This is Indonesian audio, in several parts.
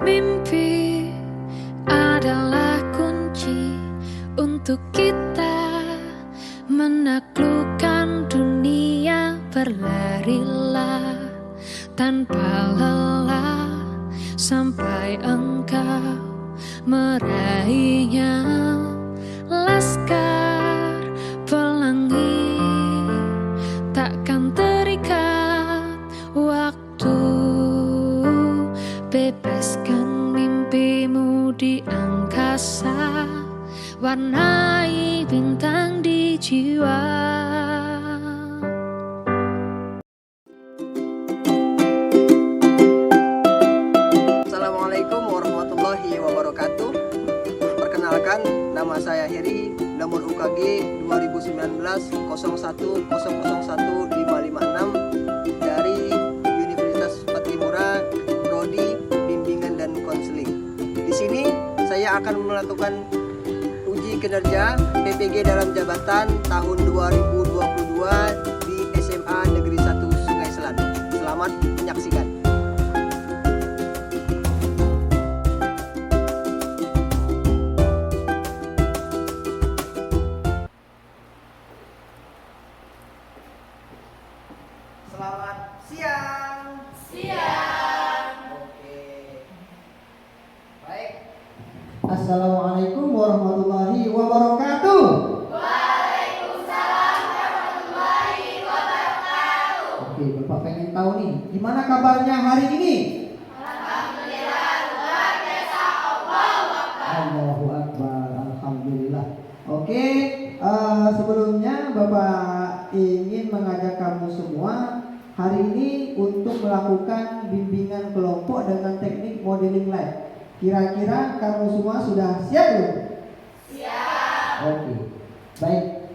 Mimpi adalah kunci untuk kita menaklukkan dunia. Berlarilah tanpa lelah sampai engkau meraihnya. Laskar pelangi takkan terikat waktu. Bebaskan mimpimu di angkasa, warnai bintang di jiwa. Assalamualaikum warahmatullahi wabarakatuh. Perkenalkan, nama saya Heri, nomor UKG 2019 010015556 dari Universitas Pattimura, Prodi Bimbingan dan Konseling. Di sini saya akan melakukan uji kinerja PPG dalam jabatan tahun 2022 di SMA Negeri 1 Sungai Selatan. Selamat menyaksikan. Selamat siang. Oke. Baik. Assalamualaikum warahmatullahi wabarakatuh. Oke, Bapak pengen tahu nih, gimana kabarnya hari ini? Allahu Akbar, Alhamdulillah. Oke, sebelumnya Bapak ingin mengajak kamu semua hari ini untuk melakukan bimbingan kelompok dengan teknik modeling live. Kira-kira kamu semua sudah siap belum? Siap. Oke, baik.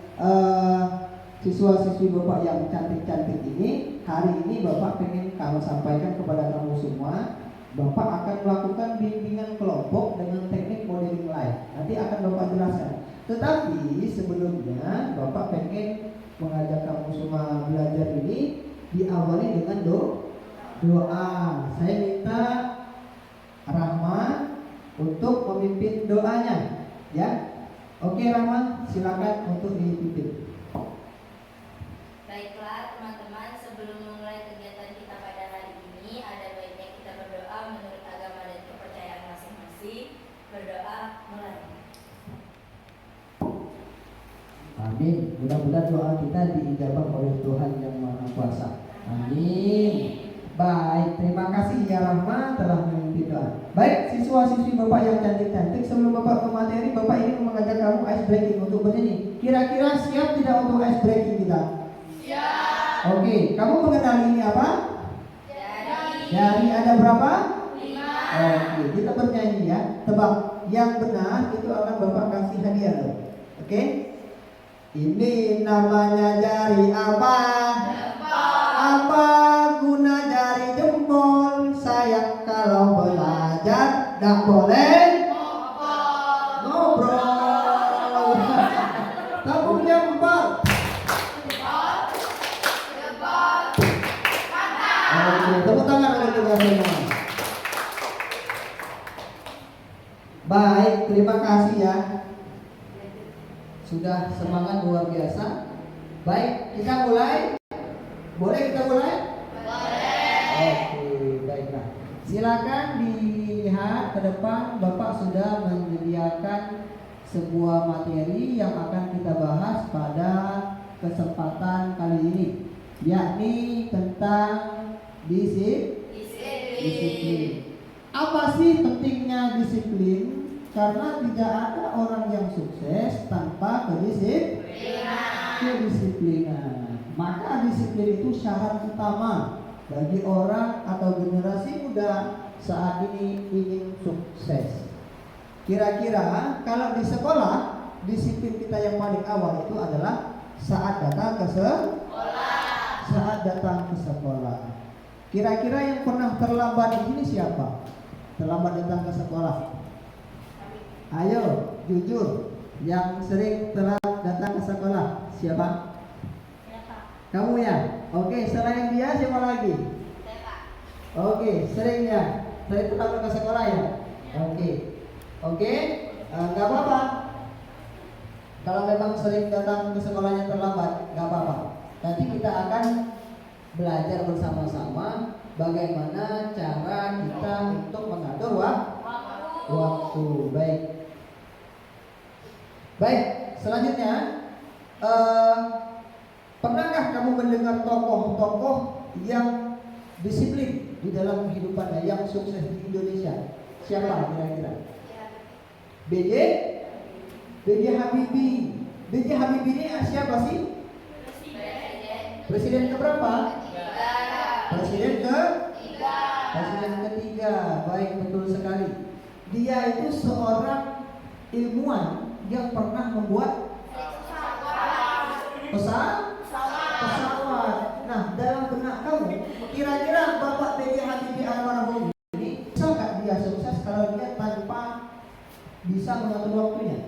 Siswa-siswi Bapak yang cantik-cantik ini, hari ini Bapak pengen kamu sampaikan kepada kamu semua, Bapak akan melakukan bimbingan kelompok dengan teknik modeling live. Nanti akan Bapak jelaskan. Tetapi sebelumnya Bapak pengen mengajak kamu semua belajar ini diawali dengan doa. Saya minta Rahma untuk memimpin doanya, ya. Oke Rahma, silakan untuk dipimpin. Baiklah teman-teman, sebelum memulai kegiatan kita pada hari ini, ada baiknya kita berdoa menurut agama dan kepercayaan masing-masing. Berdoa mulai. Amin. Mudah-mudahan doa kita diijabah oleh Tuhan Yang Maha Kuasa. Amin. Baik, terima kasih ya Rahma telah memimpin doa. Baik, siswa-siswi Bapak yang cantik-cantik, sebelum Bapak ke materi, Bapak ingin mengajak kamu ice breaking untuk bernyanyi. Kira-kira siap tidak untuk ice breaking kita? Siap. Oke, kamu mengenali ini apa? Jari ada berapa? 5. Oke, kita bernyanyi ya. Tebak, yang benar itu akan Bapak kasih hadiah loh. Oke? Ini namanya jari apa? Apa guna jari jempol? Sayang kalau belajar tak boleh ngobrol. Kamu jempol. Oke, tepuk tangan untuk kita semua. Baik, terima kasih ya. Sudah semangat luar biasa. Baik, kita mulai. Boleh kita mulai? Boleh. Oke, baiklah. Silakan dilihat ke depan. Bapak sudah menyediakan sebuah materi yang akan kita bahas pada kesempatan kali ini, yakni tentang disiplin. Apa sih pentingnya disiplin? Karena tidak ada orang yang sukses tanpa kedisiplinan. Maka disiplin itu syarat utama bagi orang atau generasi muda saat ini ingin sukses. Kira-kira kalau di sekolah, disiplin kita yang paling awal itu adalah saat datang ke sekolah. Kira-kira yang pernah terlambat di sini siapa? Terlambat datang ke sekolah. Ayo, jujur. Yang sering telat datang ke sekolah siapa? Kamu ya? Oke, selain dia siapa lagi? Oke, seringnya. Setelah itu langsung ke sekolah ya. Oke, oke, nggak apa-apa. Kalau memang sering datang ke sekolahnya terlambat, nggak apa-apa. Nanti kita akan belajar bersama-sama bagaimana cara kita untuk mengatur waktu. Baik. Baik, selanjutnya pernahkah kamu mendengar tokoh-tokoh yang disiplin di dalam kehidupannya, yang sukses di Indonesia? Siapa kira-kira? B.J. Habibie. B.J. Habibie ini siapa sih? Presiden keberapa? Presiden ketiga. Baik, betul sekali. Dia itu seorang ilmuwan yang pernah membuat pesawat. Nah, dalam benak kamu, kira-kira Bapak B.J. Habibie almarhum ini bisa nggak dia sukses kalau dia tanpa bisa mengatur waktunya?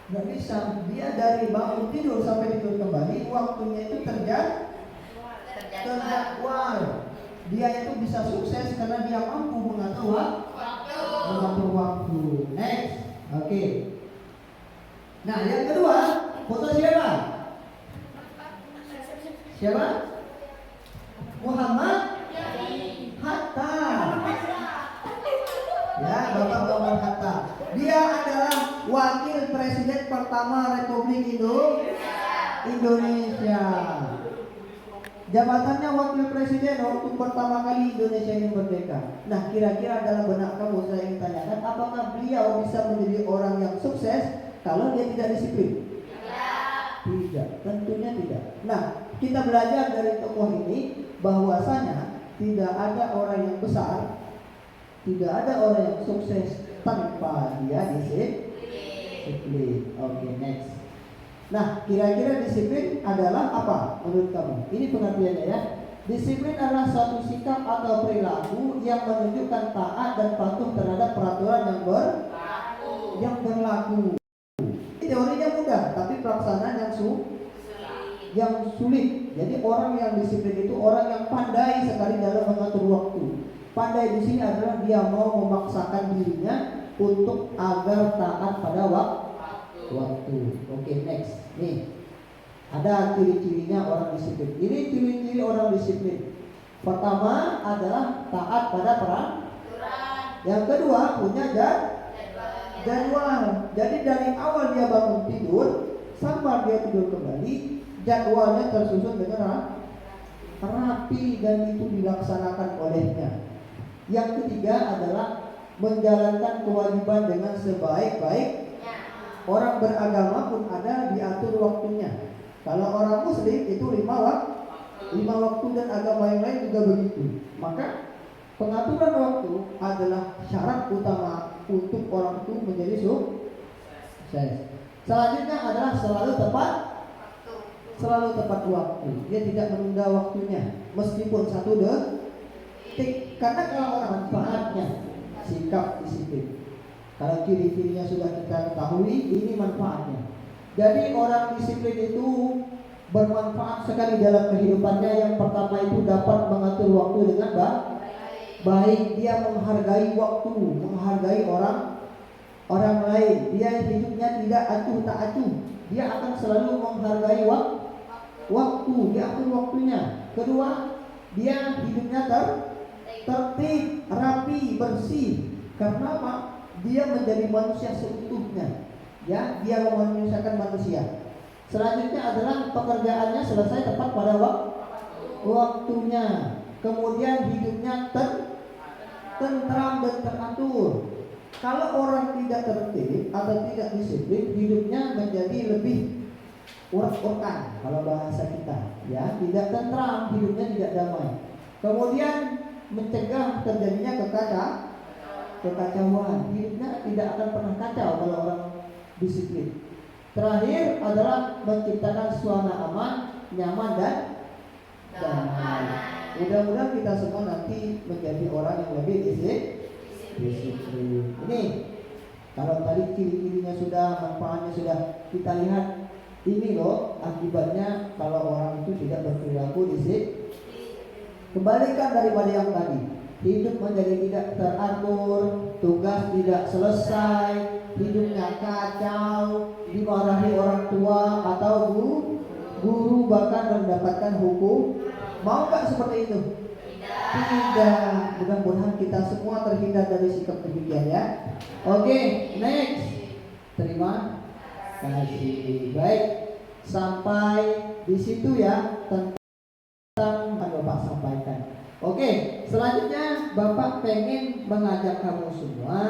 Nggak bisa. Dia dari bangun tidur sampai tidur kembali, waktunya itu terjadwal. Dia itu bisa sukses karena dia mampu mengatur waktu. Next, oke. Nah, yang kedua, foto siapa? Siapa? Muhammad Hatta. Ya, Bapak Muhammad Hatta. Dia adalah wakil presiden pertama Republik Indonesia. Jabatannya wakil presiden waktu pertama kali Indonesia ini merdeka. Nah, kira-kira dalam benak kamu saya ingin tanyakan, apakah beliau bisa menjadi orang yang sukses kalau dia tidak disiplin? Tidak, tentunya tidak. Nah, kita belajar dari tokoh ini bahwasanya tidak ada orang yang besar, tidak ada orang yang sukses tanpa dia disiplin. Oke, next. Nah, kira-kira disiplin adalah apa menurut kamu? Ini pengertiannya ya. Disiplin adalah suatu sikap atau perilaku yang menunjukkan taat dan patuh terhadap peraturan yang berlaku. Teorinya mudah, tapi pelaksanaan yang sulit. Jadi orang yang disiplin itu orang yang pandai sekali dalam mengatur waktu. Pandai di sini adalah dia mau memaksakan dirinya untuk agar taat pada waktu. Oke, next. Nih, ada ciri-cirinya orang disiplin. Ini ciri-ciri orang disiplin. Pertama adalah taat pada peraturan. Yang kedua punya jadwal. Jadi dari awal dia bangun tidur sampai dia tidur kembali, jadwalnya tersusun dengan rapi dan itu dilaksanakan olehnya. Yang ketiga adalah menjalankan kewajiban dengan sebaik-baiknya. Orang beragama pun ada diatur waktunya. Kalau orang Muslim itu 5 waktu dan agama yang lain juga begitu. Maka pengaturan waktu adalah syarat utama untuk orang itu menjadi sukses. Selanjutnya adalah selalu tepat waktu. Dia tidak menunda waktunya meskipun 1 detik. Karena kalau orang manfaatnya sikap disiplin. Kalau ciri-cirinya sudah kita ketahui, ini manfaatnya. Jadi orang disiplin itu bermanfaat sekali dalam kehidupannya. Yang pertama itu dapat mengatur waktu dengan baik. Dia menghargai waktu, menghargai orang lain. Dia hidupnya tidak acuh tak acuh. Dia akan selalu menghargai waktu. Dia atur waktunya. Kedua, dia hidupnya tertib, rapi, bersih. Karena apa? Dia menjadi manusia seutuhnya. Ya, dia memanusiakan manusia. Selanjutnya adalah pekerjaannya selesai tepat pada waktunya. Kemudian hidupnya tentram dan teratur. Kalau orang tidak tertib atau tidak disiplin, hidupnya menjadi lebih urak-urakan kalau bahasa kita, ya, tidak tentram, hidupnya tidak damai. Kemudian mencegah terjadinya kekacauan. Hidupnya tidak akan pernah kacau kalau orang disiplin. Terakhir adalah menciptakan suasana aman, nyaman dan damai. Mudah-mudahan kita semua nanti menjadi orang yang lebih disiplin. Ini kalau tadi ciri-cirinya sudah, manfaatnya sudah kita lihat. Ini loh akibatnya kalau orang itu tidak berperilaku disiplin. Kembalikan daripada yang tadi. hidup menjadi tidak teratur, tugas tidak selesai, hidupnya kacau, dimarahi orang tua atau guru bahkan mendapatkan hukum. Mau nggak seperti itu? Tidak. Mudah-mudahan kita semua terhindar dari sikap demikian ya. Oke, next. Terima kasih. Baik, sampai di situ ya tentang Bapak sampaikan. Oke, selanjutnya Bapak pengen mengajak kamu semua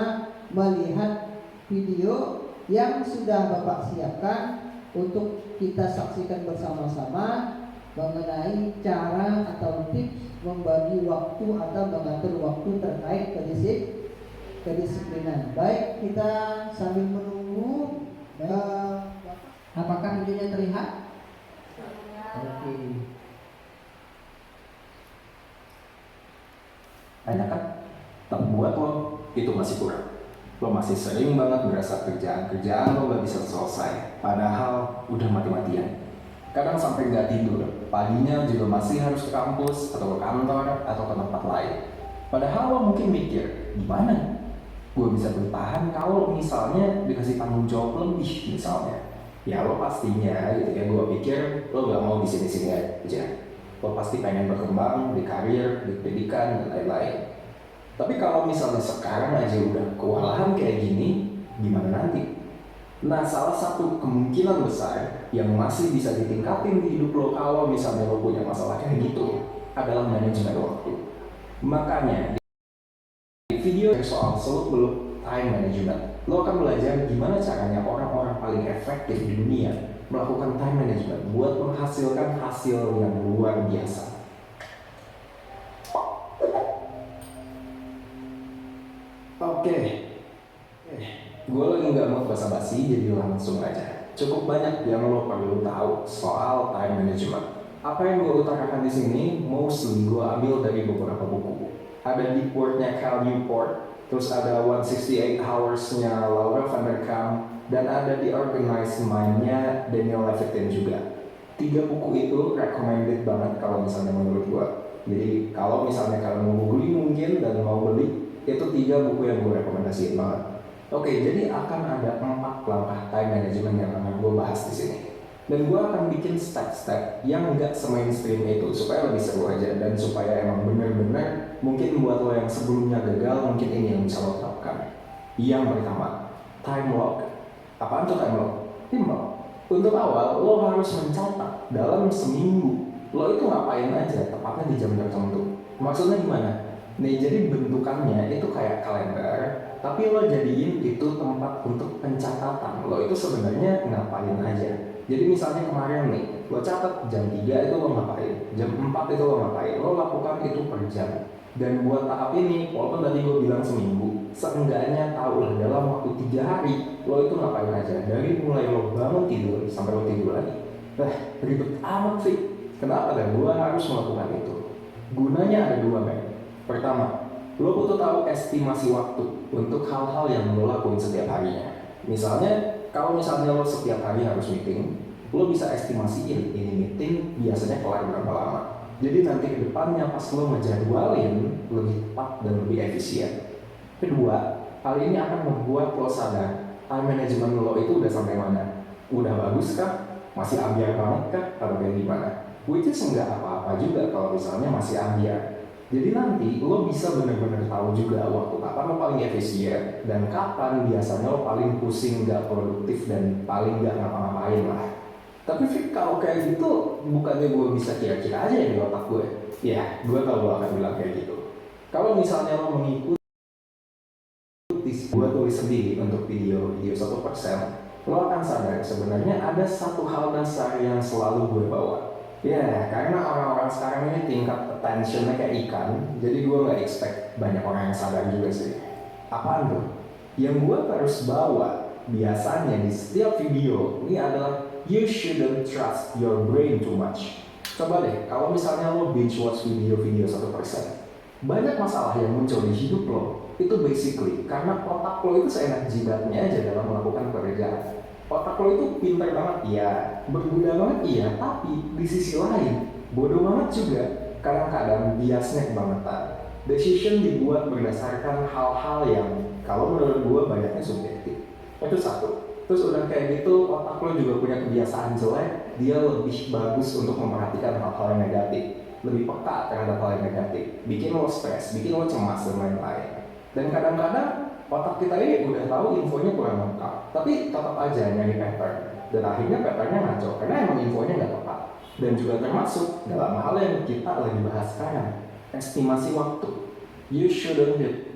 melihat video yang sudah Bapak siapkan untuk kita saksikan bersama-sama mengenai cara atau tips membagi waktu atau mengatur waktu terkait kedisiplinan. Baik, kita sambil menunggu. Apakah videonya terlihat? Oke. Enak kan? Tak buat lo, itu masih kurang. Lo masih sering banget berasa kerjaan lo gak bisa selesai, padahal udah mati-matian. Kadang sampai gak tidur, paginya juga masih harus ke kampus, atau ke kantor, atau ke tempat lain. Padahal lo mungkin mikir, gimana? Gue bisa bertahan kalau misalnya dikasih tanggung jawab lebih misalnya. Ya lo pastinya gitu ya, gue pikir lo gak mau di sini-sini aja. Lo pasti pengen berkembang di karir, di pendidikan, dan lain-lain. Tapi kalau misalnya sekarang aja udah kewalahan kayak gini, gimana nanti? Nah, salah satu kemungkinan besar yang masih bisa ditingkatin di hidup lo kalau misalnya lo punya masalah kayak gitu adalah manajemen waktu. Makanya di video soal seluk-beluk time management, lo akan belajar gimana caranya orang-orang paling efektif di dunia melakukan time management buat menghasilkan hasil yang luar biasa. Oke. Gue lagi nggak mau basa-basi, jadi langsung aja. Cukup banyak yang lo perlu tahu soal time management. Apa yang gue utarakan di sini, mostly gue ambil dari beberapa buku. Ada Deep Work-nya Cal Newport, terus ada 168 Hours-nya Laura Vanderkam, dan ada The Organized Mind-nya Daniel Levitin juga. 3 buku itu recommended banget kalau misalnya menurut gue. Jadi kalau misalnya kalian mau googling mungkin dan mau beli, itu 3 buku yang gue rekomendasiin banget. Oke, jadi akan ada 4 langkah time management yang akan gue bahas di sini. Dan gue akan bikin step-step yang nggak se-mainstream itu supaya lebih seru aja dan supaya emang bener-bener mungkin buat lo yang sebelumnya gagal mungkin ini yang bisa lo terapkan. Yang pertama, time log. Apaan tuh time log? Time log. Untuk awal, lo harus mencatat dalam seminggu lo itu ngapain aja tepatnya di jam tertentu. Maksudnya gimana? Nih, jadi bentukannya itu kayak kalender, tapi lo jadiin itu tempat untuk pencatatan. Lo itu sebenarnya ngapain aja. Jadi misalnya kemarin nih, lo catat jam 3 itu lo ngapain, jam 4 itu lo ngapain, lo lakukan itu per jam. Dan buat tahap ini, walaupun tadi gue bilang seminggu, seenggaknya tahu lah dalam waktu 3 hari, lo itu ngapain aja. Dari mulai lo bangun tidur sampai lo tidur lagi. Ribet amat sih. Kenapa dan gue harus melakukan itu? Gunanya ada 2, men. Pertama, lo butuh tahu estimasi waktu untuk hal-hal yang lo lakuin setiap harinya. Misalnya, kalau misalnya lo setiap hari harus meeting, lo bisa estimasiin ini meeting biasanya kelar berapa lama. Jadi nanti ke depannya pas lo ngejadwalin lebih tepat dan lebih efisien. Kedua, hal ini akan membuat lo sadar time management lo itu udah sampai mana. Udah bagus kah? Masih ambiar banget kah? Atau kayak gimana? Which is nggak apa-apa juga kalau misalnya masih ambiar. Jadi nanti lo bisa benar-benar tahu juga waktu kapan lo paling efisien dan kapan biasanya lo paling pusing, gak produktif dan paling gak ngapa-ngapain lah. Tapi Fik, kalau kayak gitu bukannya gue bisa kira-kira aja ya di otak gue? Ya, gue tahu lo akan bilang kayak gitu. Kalau misalnya lo mengikuti gue tulis sendiri untuk video 1%, lo akan sadar sebenarnya ada satu hal dasar yang selalu gue bawa. Ya, karena orang-orang sekarang ini tingkat attention-nya kayak ikan, jadi gue gak expect banyak orang yang sadar juga sih. Apaan tuh? Yang gue terus bawa biasanya di setiap video ini adalah you shouldn't trust your brain too much. Coba deh, kalau misalnya lo binge watch video-video 1%, banyak masalah yang muncul di hidup lo itu basically karena otak lo itu seenak jidatnya aja dalam melakukan pekerjaan. Otak lo itu pintar banget, iya, berguna banget, iya, tapi di sisi lain bodoh banget juga. Kadang-kadang biasnya kebangetan. Decision dibuat berdasarkan hal-hal yang kalau menurut gue banyaknya subjektif. Itu satu. Terus udah kayak gitu, otak lo juga punya kebiasaan jelek, dia lebih bagus untuk memperhatikan hal-hal yang negatif, lebih peka terhadap hal yang negatif, bikin lo stres, bikin lo cemas, dan lain-lain. Dan kadang-kadang otak kita ini udah tahu infonya kurang lengkap, tapi tetap aja nyari pattern. Dan akhirnya patternnya ngaco, karena emang infonya nggak tepat. Dan juga termasuk dalam hal yang kita lagi bahas sekarang, estimasi waktu. You shouldn't hit.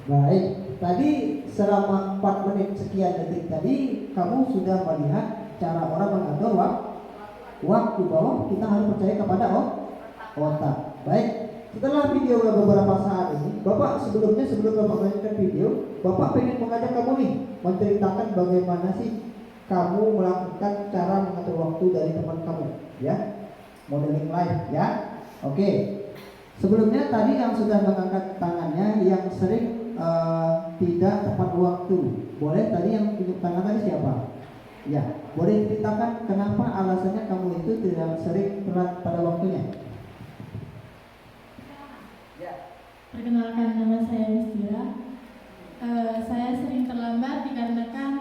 Baik, tadi selama 4 menit sekian detik tadi kamu sudah melihat cara orang mengatur waktu, bahwa kita harus percaya kepada otak. Baik, setelah video beberapa saat ini, Bapak sebelum Bapak melanjutkan video, Bapak pengen mengajak kamu nih menceritakan bagaimana sih kamu melakukan cara mengatur waktu dari teman kamu, ya, modeling live, ya. Oke. Sebelumnya tadi yang sudah mengangkat tangannya yang sering tidak tepat waktu, boleh tadi yang tunjuk tangan tadi siapa? Ya, boleh ceritakan kenapa alasannya kamu itu tidak sering telat pada waktunya? Perkenalkan, nama saya Mistira. Saya sering terlambat dikarenakan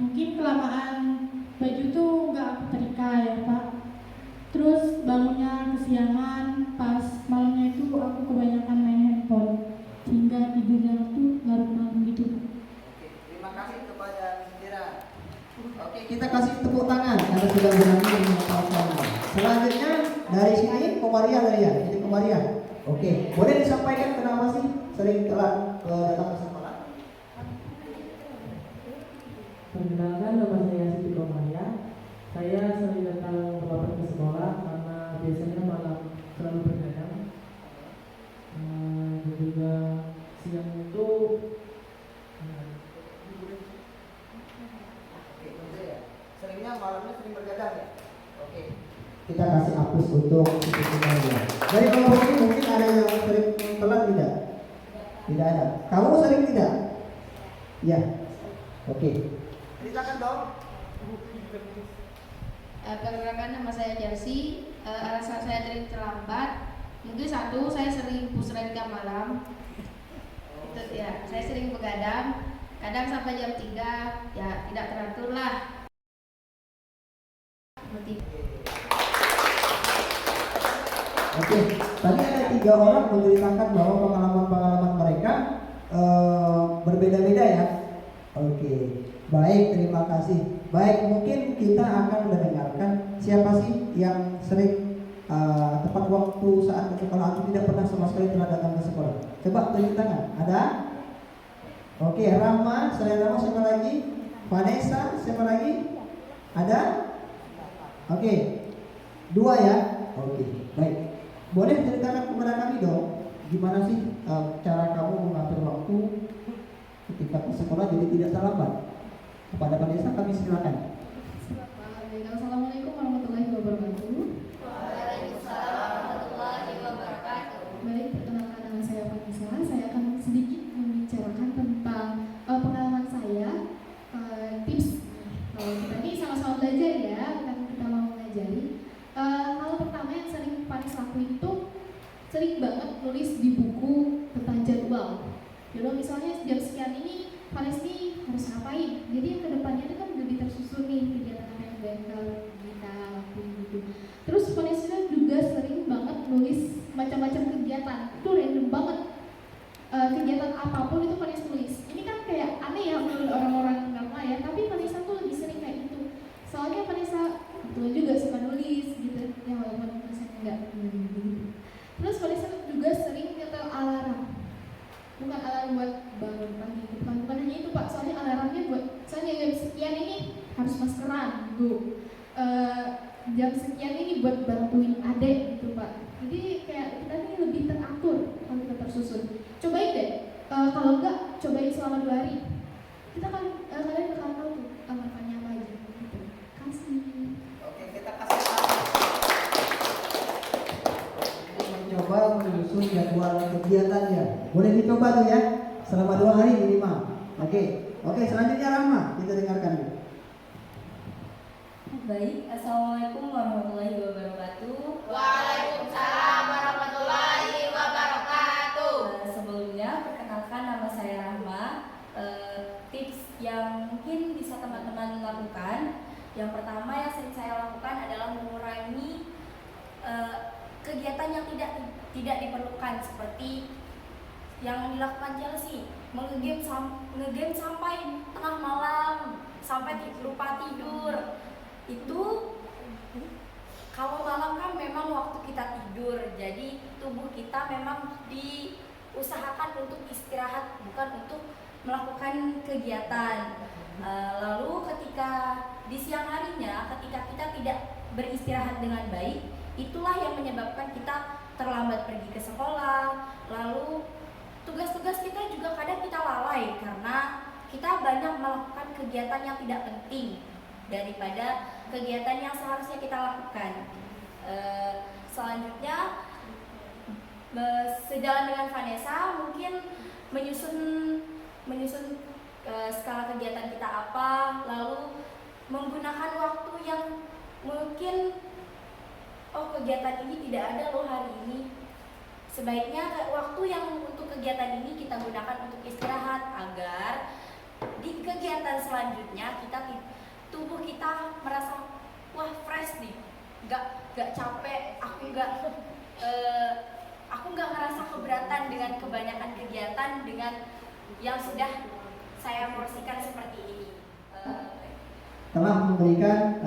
mungkin kelamaan baju tuh nggak aku terika ya Pak. Terus bangunnya kesiangan, pas malamnya itu aku kebanyakan main handphone sehingga tidurnya tuh larut malam gitu. Oke, terima kasih kepada Mistira. Oke, kita kasih tepuk tangan karena sudah berani mengatakan. Selanjutnya dari sini Komaria tadi ya, ini Komaria. Oke, boleh disampaikan kenapa sih sering telat datang ke sekolah? Perkenalkan, nama saya Siti Komaria. Saya sering datang terlambat ke sekolah karena biasanya malam selalu bergadang. Dan juga siang itu seringnya malamnya sering bergadang ya. Oke. Kita kasih hapus untuk Siti Komaria. Dari kelompok ini mungkin ada yang sering telat tidak? Tidak ada. Kamu sering tidak? Ya. Oke. Ceritakan dong. Perkenalkan, nama saya Jarsi. Alasan saya sering terlambat, mungkin satu, saya sering push ride malam. Itu ya, saya sering begadang, kadang sampai jam 3, ya tidak teratur lah. Oke, tadi ada 3 orang menceritakan bahwa pengalaman-pengalaman mereka berbeda-beda ya. Oke, baik, terima kasih. Baik, mungkin kita akan mendengarkan siapa sih yang sering tepat waktu saat ke sekolah atau tidak pernah sama sekali telah datang ke sekolah. Coba tunjuk tangan. Ada? Oke, Rahma, selain Rahma siapa lagi? Vanessa, siapa lagi? Ada? Oke, 2 ya. Oke, baik. Boleh ceritakan kepada kami dong, gimana sih cara kamu mengatur waktu ketika ke sekolah jadi tidak terlambat? Kepada Vanessa kami silakan. Assalamualaikum warahmatullahi wabarakatuh. Waalaikumsalam warahmatullahi wabarakatuh. Baik, perkenalkan, nama saya Vanessa. Saya akan sedikit membicarakan tentang pengalaman saya, tips. Kalau kita ini sama-sama belajar ya, bukan kita mau mengajari. Hal pertama yang sering Vanessa lakuin itu sering banget nulis di buku tentang jadwal. Jadi misalnya jam sekian ini Vanessa ini harus ngapain. Jadi yang kedepannya itu kan lebih tersusun nih kegiatan yang bakal kita lakuin gitu. Terus Vanessa juga sering banget nulis macam-macam kegiatan. Itu random banget. Kegiatan apapun itu Vanessa tulis. Ini kan kayak aneh ya menurut orang-orang normal ya, tapi Vanessa tuh lebih sering kayak gitu. Soalnya Vanessa kebetulan juga suka nulis gitu. Ya walaupun Vanessa enggak gitu. Terus Vanessa juga sering nyetel alarm. Bukan alarm buat bangun pagi, bukan hanya itu Pak, soalnya alarmnya buat misalnya jam sekian ini harus maskeran gitu, jam sekian ini buat bantuin adek gitu Pak. Jadi kayak kita ini lebih teratur kalau kita tersusun. Cobain deh, kalau enggak cobain selama 2 hari, kita kan kalian bakal tahu tuh alarmnya apa aja gitu. Kasih. Oke, kita kasih mencoba menyusun jadwal kegiatannya. Boleh dicoba tuh ya, selama 2 hari minimal. Oke, selanjutnya Rahma, kita dengarkan dulu. Baik, assalamualaikum warahmatullahi wabarakatuh. Waalaikumsalam pertama yang sering saya lakukan adalah mengurangi kegiatan yang tidak diperlukan, seperti yang dilakukan Chelsea, ngegame sampai tengah malam, sampai lupa tidur. Itu kalau malam kan memang waktu kita tidur, jadi tubuh kita memang diusahakan untuk istirahat, bukan untuk melakukan kegiatan. Lalu ketika di siang harinya, ketika kita tidak beristirahat dengan baik, itulah yang menyebabkan kita terlambat pergi ke sekolah. Lalu tugas-tugas kita juga kadang kita lalai karena kita banyak melakukan kegiatan yang tidak penting daripada kegiatan yang seharusnya kita lakukan. Selanjutnya, sejalan dengan Vanessa, mungkin menyusun skala kegiatan kita apa, lalu menggunakan waktu yang mungkin kegiatan ini tidak ada loh hari ini. Sebaiknya waktu yang untuk kegiatan ini kita gunakan untuk istirahat agar di kegiatan selanjutnya tubuh kita merasa wah fresh nih, nggak capek, aku nggak ngerasa keberatan dengan kebanyakan kegiatan dengan yang sudah saya porsikan seperti ini. Telah memberikan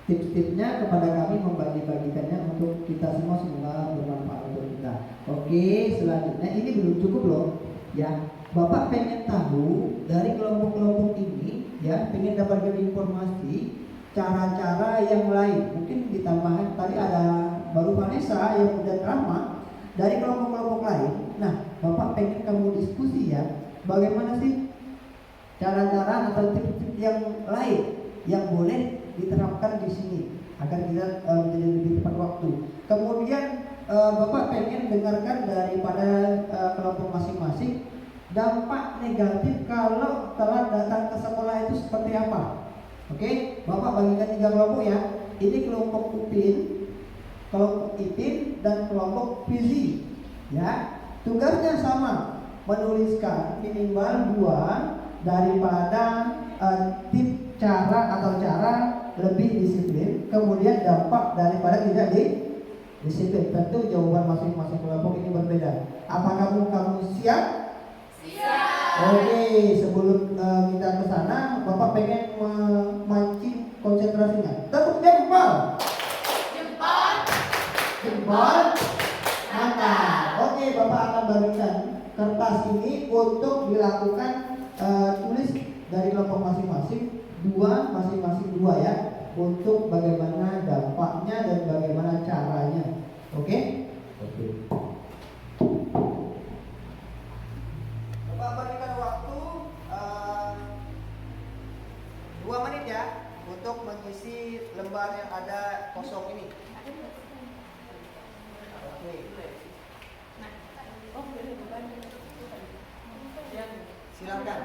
tips-tipsnya kepada kami, membagi-bagikannya untuk kita semua, semoga bermanfaat untuk kita. Oke, selanjutnya ini belum cukup loh ya. Bapak pengen tahu dari kelompok-kelompok ini ya, pengen dapatkan informasi cara-cara yang lain. Mungkin ditambahkan tadi ada baru Vanessa yang udah drama dari kelompok-kelompok lain. Nah, Bapak pengen kamu diskusi ya, bagaimana sih cara-cara atau tips-tips yang lain yang boleh diterapkan di sini agar kita menjadi lebih tepat waktu. Kemudian Bapak pengen dengarkan daripada kelompok masing-masing dampak negatif kalau telah datang ke sekolah itu seperti apa. Oke, Bapak bagikan 3 kelompok ya. Ini kelompok Upin, kelompok Ipin, dan kelompok Fizi. Ya, tugasnya sama, menuliskan minimal 2 daripada tip cara lebih disiplin, kemudian dampak daripada tidak disiplin. Tentu jawaban masing-masing kelompok ini berbeda. Apakah kamu siap? Siap. Oke, sebelum kita ke sana, Bapak pengen memancing konsentrasinya. Tepuk jempol. Jempol. Mantap. Oke, Bapak akan bagikan kertas ini untuk dilakukan tulis dari kelompok masing-masing masing-masing dua ya, untuk bagaimana dampaknya dan bagaimana caranya. Oke? Oke. Bapak berikan waktu 2 menit ya untuk mengisi lembar yang ada kosong ini. Oke. Silakan.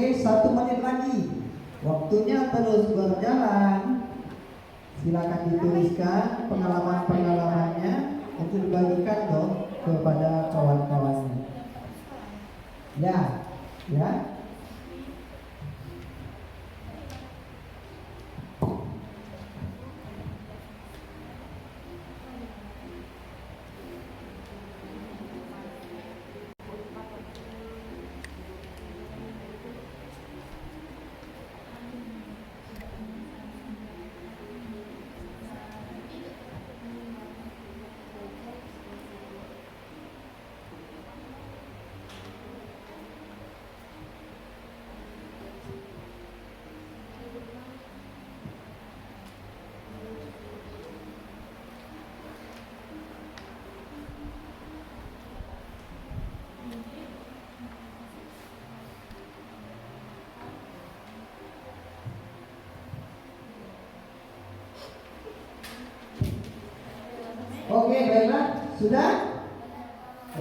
Oke, 1 menit lagi. Waktunya terus berjalan. Silakan dituliskan pengalaman-pengalamannya untuk dibagikan dong kepada kawan-kawannya. Ya. Oke, baiklah. Sudah?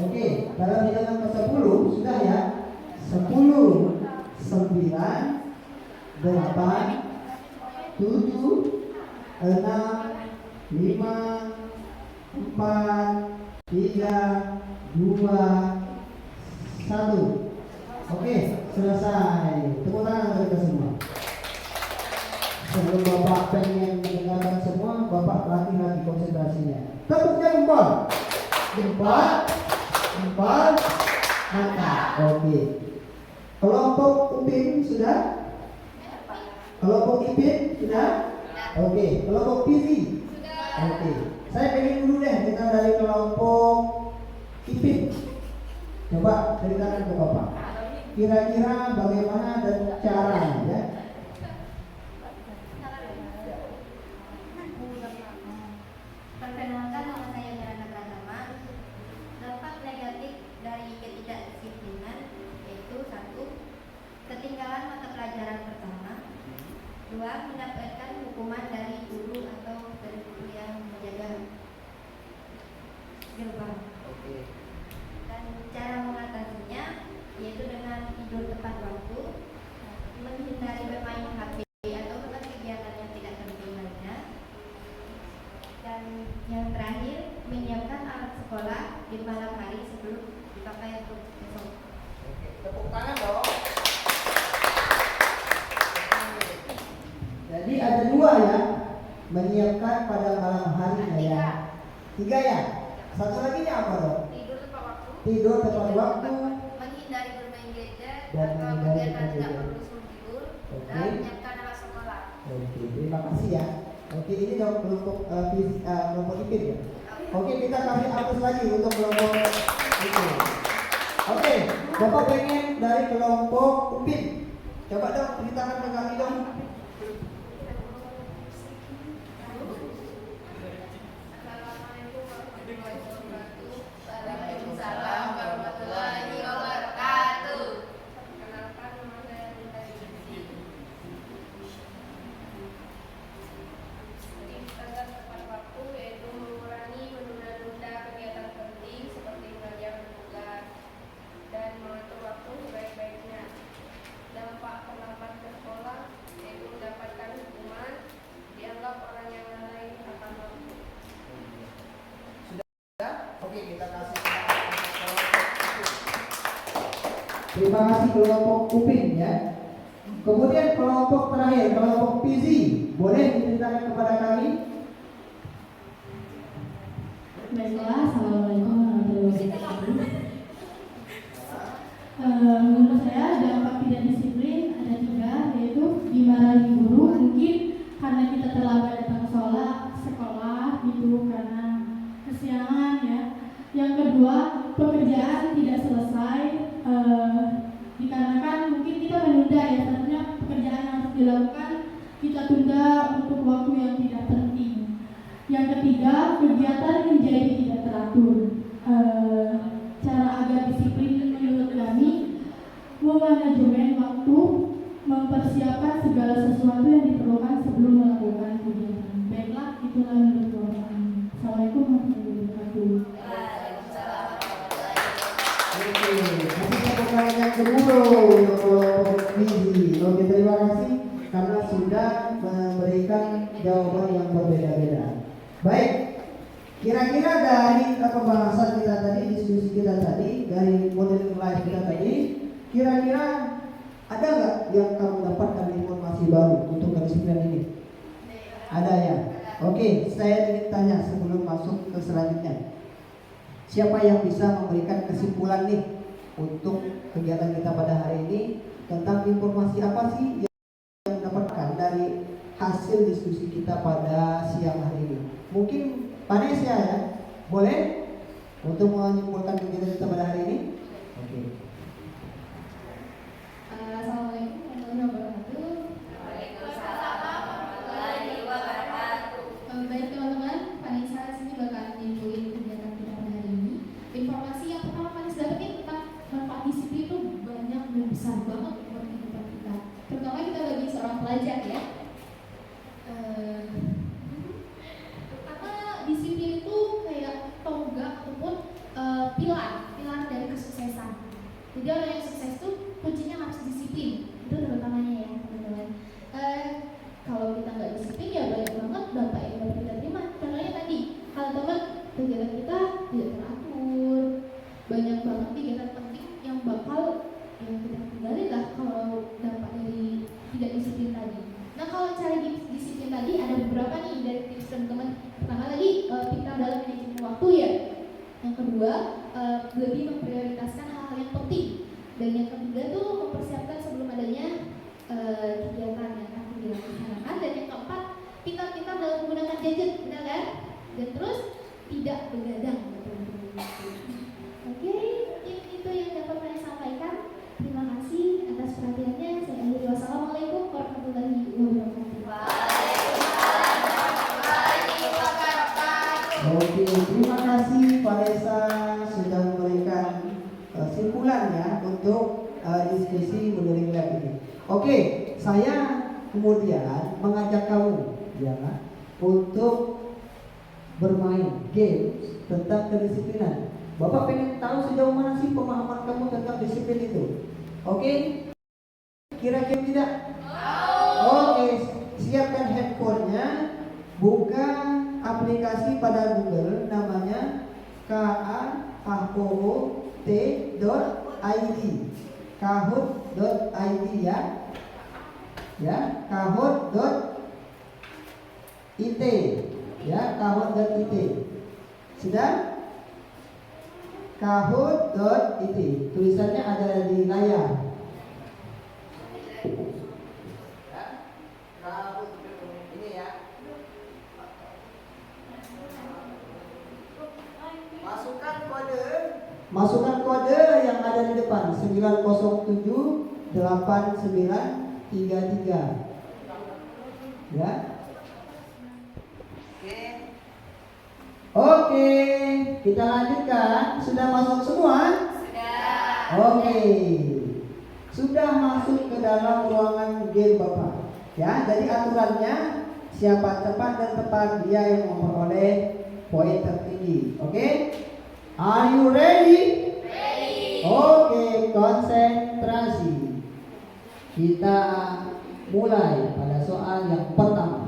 Oke, dalam hitungan ke-10 sudah ya. 10, 9, 8, 7, 6, 5, 4, 3, 2, 1. Oke, selesai. Tepuk tangan untuk kita semua. Sebelum Bapak pengen mendengarkan semua, Bapak latih lagi konsentrasinya. Tepuk jempol. Jempol. Mantap. Oke. Kelompok Upin sudah? Kelompok Ipin sudah? Oke. Kelompok Pizi? Oke. Saya pengen dulu deh kita dari kelompok Ipin. Coba ceritakan ke Bapak. Kira-kira bagaimana dan caranya ya? Perkenalkan, nama saya Miranda Pratama. Dampak negatif dari ketidakdisiplinan yaitu 1. Ketinggalan mata pelajaran pertama. 2. Mendapatkan hukuman dari guru atau dari guru yang menjaga gerbang. Dan cara mengatasinya yaitu dengan tidur tepat waktu, menghindari bermain HP atau melakukan kegiatan yang tidak penting lainnya. Dan yang terakhir, menyiapkan alat sekolah di malam hari sebelum dipakai untuk besok. Oke, tepuk tangan dong. Jadi ada 2 ya, menyiapkan pada malam harinya ya. 3 ya. Satu lagi apa dong? Tidur tepat waktu. Tidur tepat waktu. Menghindari bermain gadget Dan atau menghindari kegiatan tidak gadget. perlu sebelum tidur. Oke. Dan menyiapkan alat sekolah. Oke, terima kasih ya. Oke, ini dong kelompok kelompok Ipin ya. Oke, kita kasih atas lagi untuk kelompok Ipin. Oke, Bapak pengen dari kelompok Upin. Coba dong ceritakan ke kami dong. Waalaikumsalam warahmatullahi wabarakatuh. Perkenalkan, nama saya Rita Yudi. Istirahat tepat waktu yaitu mengurangi menunda-nunda kegiatan penting seperti belajar tugas dan mengatur waktu sebaik-baiknya. Dampak terlambat ke sekolah yaitu mendapatkan hukuman, dianggap orang yang lalai akan waktu. Oke, kita kasih terima kasih kelompok Upin ya. Kemudian kelompok terakhir, kelompok Pizi, boleh diceritakan kepada kami? Baiklah, assalamualaikum warahmatullahi wabarakatuh. Menurut saya dampak tidak disiplin ada 3, yaitu dimarahi guru mungkin karena kita terlambat datang ke sekolah gitu karena kesiangan ya. Yang kedua, pekerjaan tidak selesai dikarenakan mungkin kita menunda ya, seharusnya pekerjaan yang harus dilakukan kita tunda untuk waktu yang tidak penting. Yang ketiga, kegiatan menjadi tidak teratur. Cara agar disiplin menurut kami, memanajemen waktu, mempersiapkan segala sesuatu yang diperlukan sebelum melakukan kegiatan. Baiklah, itulah menurut kami. Assalamualaikum warahmatullahi wabarakatuh. Oke, kasih tepuk tangan yang kedua untuk kelompok Pizi. Oke, terima kasih karena sudah memberikan jawaban yang berbeda-beda. Baik, kira-kira dari pembahasan kita tadi, diskusi kita tadi, dari model live kita tadi, kira-kira ada nggak yang kamu dapatkan informasi baru untuk kedisiplinan ini? Ada ya? Oke, saya ingin tanya sebelum masuk ke selanjutnya. Siapa yang bisa memberikan kesimpulan nih untuk kegiatan kita pada hari ini tentang informasi apa sih yang dapatkan dari hasil diskusi kita pada siang hari ini? Mungkin Vanessa ya, boleh untuk menyimpulkan kegiatan kita pada hari ini? Oke. Assalamualaikum warahmatullahi wabarakatuh. Baik teman-teman, Vanessa sini bakal nyimpulin kegiatan kita pada hari ini. Informasi yang pertama Vanessa dapetin tentang manfaat disiplin itu banyak dan besar banget buat kehidupan kita. Terutama kita bagi seorang pelajar ya. Karena disiplin itu kayak tonggak ataupun pilar dari kesuksesan. Jadi orang yang sukses itu kuncinya harus disiplin. Itu terutamanya ya teman-teman. Kalau kita nggak disiplin ya banyak banget dampak yang dapat kita terima. Contohnya tadi, kalau teman kegiatan kita tidak teratur, banyak banget kegiatan penting yang bakal kita tinggalin lah kalau dampak dari tidak disiplin tadi. Nah kalau cara disiplin tadi ada beberapa nih dari tips teman-teman. Pertama tadi kita dalam manajemen waktu ya. Yang kedua lebih memprioritaskan hal-hal yang penting. Dan yang ketiga tuh mempersiapkan sebelum adanya kegiatan yang akan dilaksanakan. Dan yang keempat pintar-pintar dalam menggunakan gadget, benar kan? Dan terus tidak begadang. Oke, mungkin itu yang dapat saya sampaikan. Terima kasih atas perhatiannya. Saya akhiri. Wassalamualaikum warahmatullahi wabarakatuh. Oke, terima kasih Vanessa sudah memberikan simpulan ya untuk diskusi modeling lab ini. Oke, saya kemudian mengajak kamu ya untuk bermain games tentang kedisiplinan. Bapak pengen tahu sejauh mana sih pemahaman kamu tentang disiplin itu? Oke? Kira-kira tidak? Oke, siapkan handphonenya, buka aplikasi pada Google namanya kahoot.id. Kahoot.id ya. Ya, kahoot.it. Ya, kahoot.it. Sudah? Kahoot.it. Tulisannya ada di layar. Kahoot ini ya. Masukkan kode yang ada di depan 9078933. Ya. Oke, kita lanjutkan. Sudah masuk semua? Sudah. Oke. Sudah masuk ke dalam ruangan game Bapak. Ya, jadi aturannya siapa cepat dan tepat dia yang memperoleh poin tertinggi. Oke? Are you ready? Ready. Oke, konsentrasi. Kita mulai pada soal yang pertama.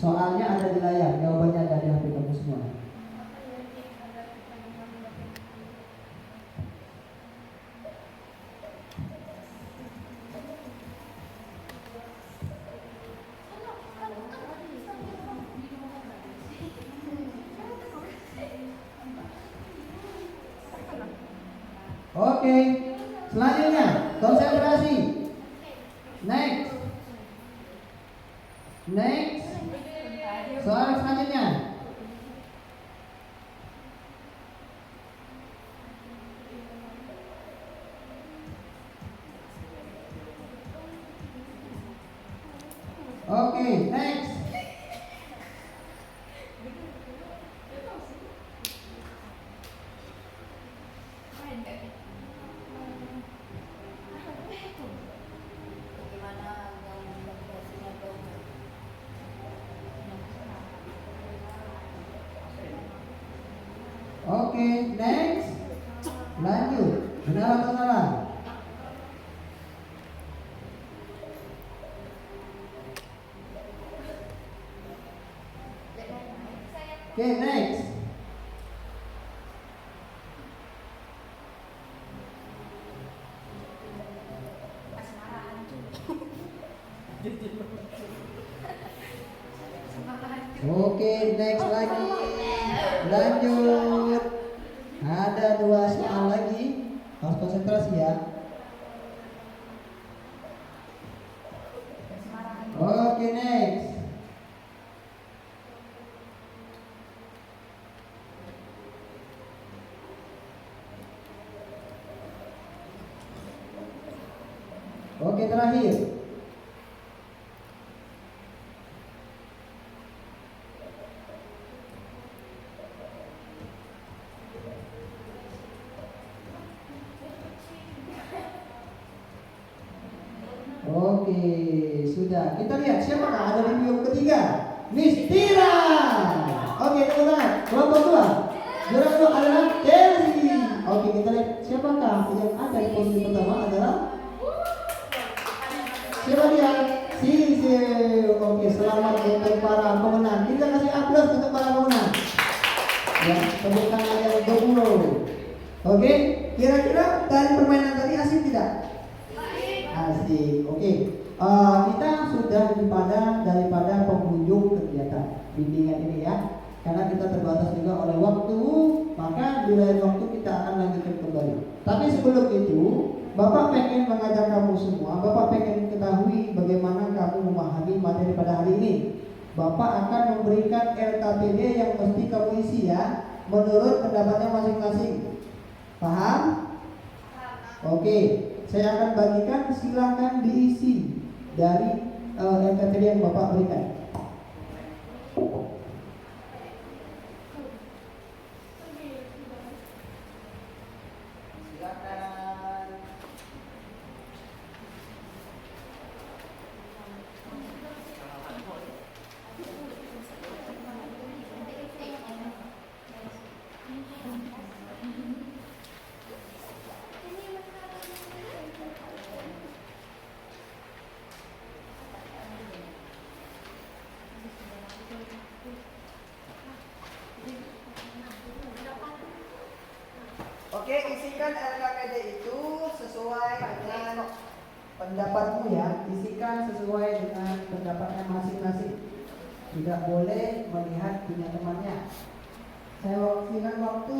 Soalnya ada di layar, jawabannya ada di HP kamu semua. Oke, selanjutnya konsentrasi. Next. Soal selanjutnya. Oke, next. Oke, next. Lanjut. Benar atau salah? Oke, next. Oke, next lagi. Lanjut. Ada 2 soal lagi. Harus konsentrasi ya. Oke, next. Oke, terakhir. Oke, sudah. Kita lihat siapakah ada di video ketiga. Miss Tira. Oke, tepuk tangan. Kelompok 2. Juara 2 adalah Chelsea. Oke, kita lihat siapakah yang ada di posisi pertama adalah siapa dia? Sisil. Oke, selamat untuk para pemenang. Kita kasih aplaus untuk para pemenang. Ya, tepuk tangan yang bergurau. Oke, kira-kira dari permainan tadi asik tidak? Asik. Oke. Kita sudah daripada penghujung kegiatan bimbingan ini ya. Karena kita terbatas juga oleh waktu, maka di lain waktu kita akan lanjutkan kembali. Tapi sebelum itu, Bapak pengen mengajak kamu semua, Bapak pengen ketahui bagaimana kamu memahami materi pada hari ini. Bapak akan memberikan LKPD yang mesti kamu isi ya, menurut pendapatnya masing-masing. Paham? Oke, saya akan bagikan, silakan diisi dari LKPD yang Bapak berikan. Oke, isikan LKPD itu sesuai dengan pendapatmu ya. Isikan sesuai dengan pendapatnya masing-masing. Tidak boleh melihat punya temannya. Saya berikan waktu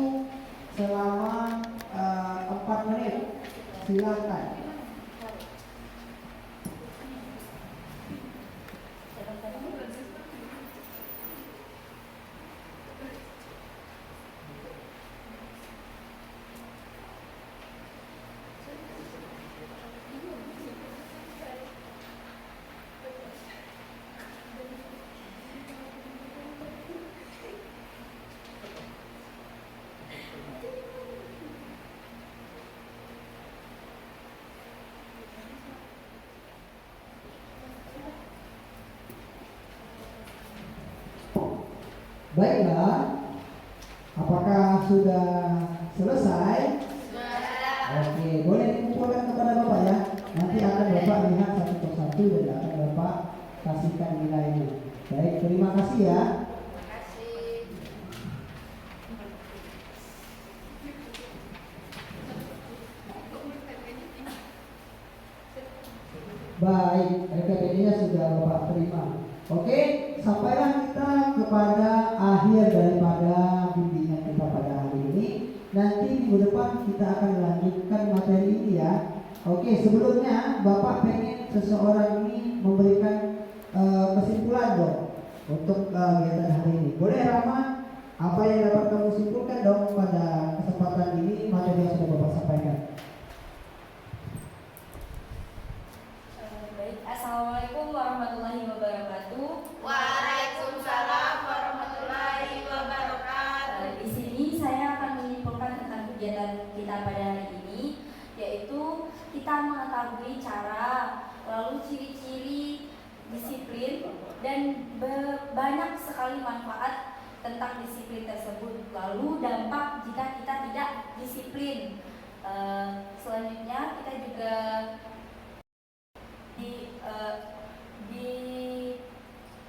selama 4 menit. Silakan. Baiklah, apakah sudah selesai? Oke, boleh dikumpulkan kepada Bapak ya. Nanti akan Bapak lihat satu persatu dan akan Bapak kasihkan nilainya. Baik, terima kasih ya. Baik, LKPD-nya sudah Bapak terima. Oke, sampailah kita kepada akhir daripada bimbingan kita pada hari ini. Nanti minggu depan kita akan lanjutkan materi ini ya. Oke, sebelumnya Bapak pengen seseorang ini memberikan kesimpulan dong untuk kegiatan hari ini. Boleh Rama? Apa yang dapat kamu simpulkan dong pada kesempatan ini materi yang sudah Bapak sampaikan? Assalamualaikum warahmatullahi wabarakatuh. Waalaikumsalam warahmatullahi wabarakatuh. Di sini saya akan menyimpulkan tentang kegiatan kita pada hari ini, yaitu kita mengetahui cara, lalu ciri-ciri disiplin dan banyak sekali manfaat tentang disiplin tersebut. Lalu dampak jika kita tidak disiplin. Selanjutnya kita juga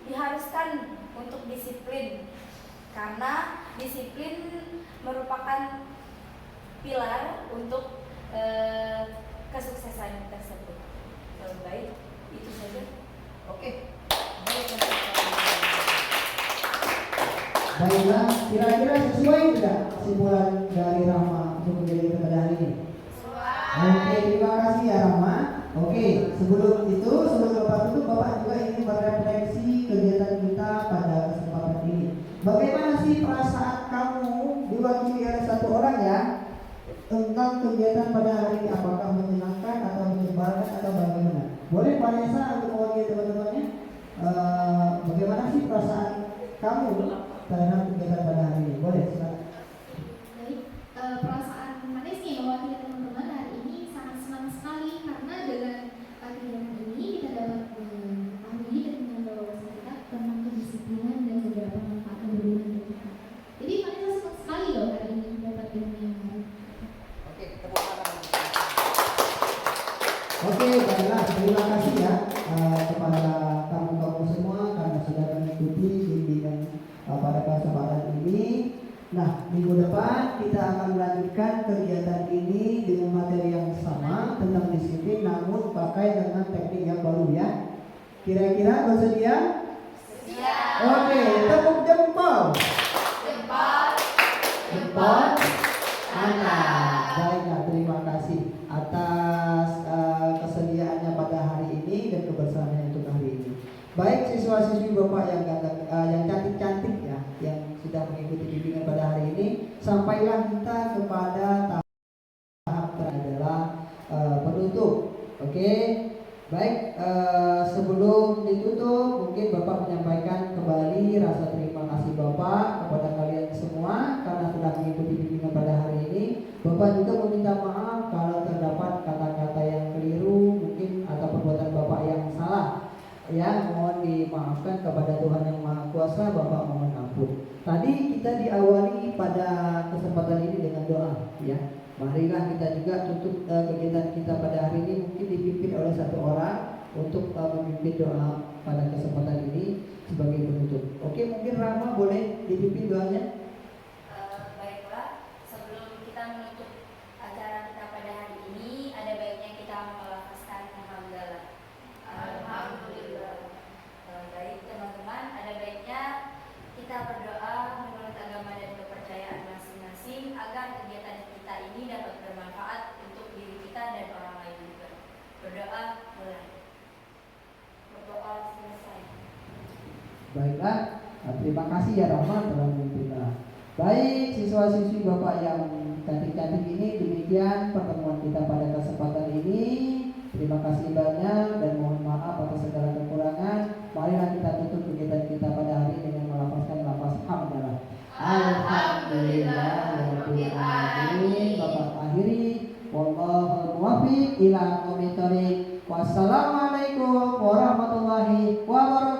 diharuskan untuk disiplin, karena disiplin merupakan pilar untuk kesuksesan tersebut. Baik, itu saja. Oke. Baiklah, kira-kira sesuai tidak kesimpulan dari Rahma untuk menjadi pada hari ini? Oke, terima kasih ya Rahma. Oke, sebelum Bapak tutup, Bapak juga ingin berefleksi kegiatan kita pada kesempatan ini. Bagaimana sih perasaan kamu diwakili oleh satu orang ya tentang kegiatan pada hari ini? Apakah menyenangkan atau menyebalkan atau bagaimana? Boleh Pak Nesa untuk mewakili teman-temannya? Bagaimana sih perasaan kamu terhadap kegiatan pada hari ini? Boleh, silakan. Baik, perasaan manis nih mewakili teman-teman hari ini sangat senang sekali karena dengan kegiatan ini kita dapat mengetahui dan mengambil wawasan kita tentang kedisiplinan dan beberapa manfaat yang berguna untuk kita. Jadi Vanessa senang sekali loh hari ini dapat ilmu yang baru. Oke, tepuk tangan. Oke, baiklah, terima kasih ya kepada kamu semua karena sudah mengikuti bimbingan pada kesempatan ini. Nah, minggu depan kita akan melanjutkan kegiatan ini dengan materi yang sama tentang disiplin, namun pakai dengan teknik yang baru ya. Kira-kira bersedia? Siap. Oke, tepuk jempol. Jempol. Baiklah, terima kasih atas kesediaannya pada hari ini dan kebersamaannya untuk hari ini. Baik siswa-siswi Bapak yang cantik-cantik ya, yang sudah mengikuti bimbingan pada hari ini, sampailah kita kepada tahap adalah penutup. Oke, baik, sebelum ditutup mungkin Bapak menyampaikan kembali rasa terima kasih Bapak kepada kalian semua karena telah mengikuti bimbingan pada hari ini. Bapak juga meminta maaf kalau terdapat kata-kata yang keliru mungkin atau perbuatan Bapak yang salah. Ya, mohon dimaafkan kepada Tuhan yang Maha Kuasa. Bapak mohon ampun. Tadi kita diawali pada kesempatan ini dengan doa ya. Marilah kita juga tutup kegiatan kita pada hari ini mungkin dipimpin oleh satu orang untuk memimpin doa pada kesempatan ini sebagai penutup. Oke, mungkin Rahma boleh dipimpin doanya. Baiklah, sebelum kita menutup acara kita pada hari ini, ada baiknya kita melafazkan alhamdulillah. Alhamdulillah. Baik teman-teman, ada baiknya kita berdoa menurut agama dan kepercayaan masing-masing agar kegiatan kita ini dapat bermanfaat untuk diri kita dan orang lain juga. Berdoa mulai. Berdoa selesai. Baiklah, terima kasih ya Rahma telah memimpin. Baik siswa-siswi Bapak yang cantik-cantik ini, demikian pertemuan kita pada kesempatan ini. Terima kasih banyak dan mohon maaf atas segala kekurangan. Marilah kita tutup kegiatan kita pada hari ini dengan melafazkan lafaz hamdalah. Alhamdulillah rabbil alamin. Bapak akhiri, wallahul muwaffiq ila aqwamit thoriq. Wassalamualaikum warahmatullahi wabarakatuh.